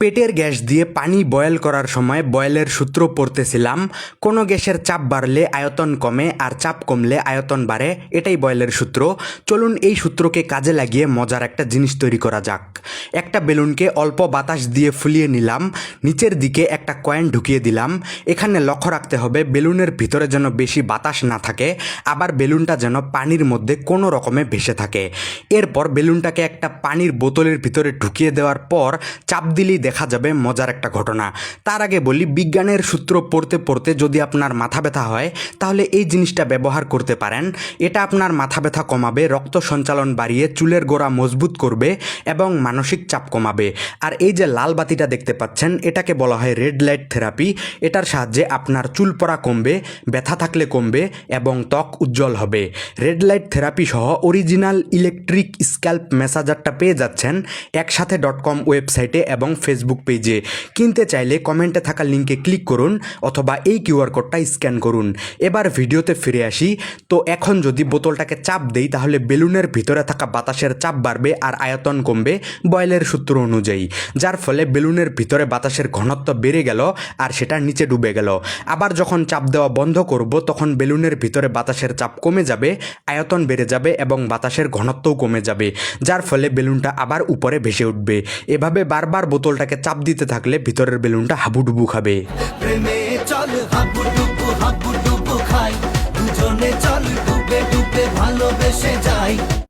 পেটের গ্যাস দিয়ে পানি বয়েল করার সময় বয়েলের সূত্র পড়তেছিলাম, কোনো গ্যাসের চাপ বাড়লে আয়তন কমে আর চাপ কমলে আয়তন বাড়ে, এটাই বয়েলের সূত্র। চলুন এই সূত্রকে কাজে লাগিয়ে মজার একটা জিনিস তৈরি করা যাক। একটা বেলুনকে অল্প বাতাস দিয়ে ফুলিয়ে নিলাম, নিচের দিকে একটা কয়েন ঢুকিয়ে দিলাম। এখানে লক্ষ্য রাখতে হবে বেলুনের ভিতরে যেন বেশি বাতাস না থাকে, আবার বেলুনটা যেন পানির মধ্যে কোনো রকমে ভেসে থাকে। এরপর বেলুনটাকে একটা পানির বোতলের ভিতরে ঢুকিয়ে দেওয়ার পর চাপ দিলেই দেখা যাবে মজার একটা ঘটনা। তার আগে বলি, বিজ্ঞানের সূত্র পড়তে পড়তে যদি আপনার মাথা ব্যথা হয় তাহলে এই জিনিসটা ব্যবহার করতে পারেন। এটা আপনার মাথা ব্যথা কমাবে, রক্ত সঞ্চালন বাড়িয়ে চুলের গোড়া মজবুত করবে এবং মানসিক চাপ কমাবে। আর এই যে লাল বাতিটা দেখতে পাচ্ছেন, এটাকে বলা হয় রেড লাইট থেরাপি। এটার সাহায্যে আপনার চুল পড়া কমবে, ব্যথা থাকলে কমবে এবং ত্বক উজ্জ্বল হবে। রেড লাইট থেরাপি সহ অরিজিনাল ইলেকট্রিক স্ক্যাল্প ম্যাসাজারটা পেয়ে যাচ্ছেন একসাথে.com ওয়েবসাইটে এবং ফেসবুক পেজে। কিনতে চাইলে কমেন্টে থাকা লিঙ্কে ক্লিক করুন অথবা এই কিউআর কোডটা স্ক্যান করুন। এবার ভিডিওতে ফিরে আসি। তো এখন যদি বোতলটাকে চাপ দেই তাহলে বেলুনের ভিতরে থাকা বাতাসের চাপ বাড়বে আর আয়তন কমবে বয়েলের সূত্র অনুযায়ী, যার ফলে বেলুনের ভিতরে বাতাসের ঘনত্ব বেড়ে গেল আর সেটা নিচে ডুবে গেল। আবার যখন চাপ দেওয়া বন্ধ করব তখন বেলুনের ভিতরে বাতাসের চাপ কমে যাবে, আয়তন বেড়ে যাবে এবং বাতাসের ঘনত্বও কমে যাবে, যার ফলে বেলুনটা আবার উপরে ভেসে উঠবে। এভাবে বারবার বোতলটাকে চাপ দিতে থাকলে ভিতরের বেলুনটা হাবুডুবু খাবে। প্রেমে চল হাবুডুবু খাই, দুজনে চল ডুবে ডুবে ভালোবেসে যাই।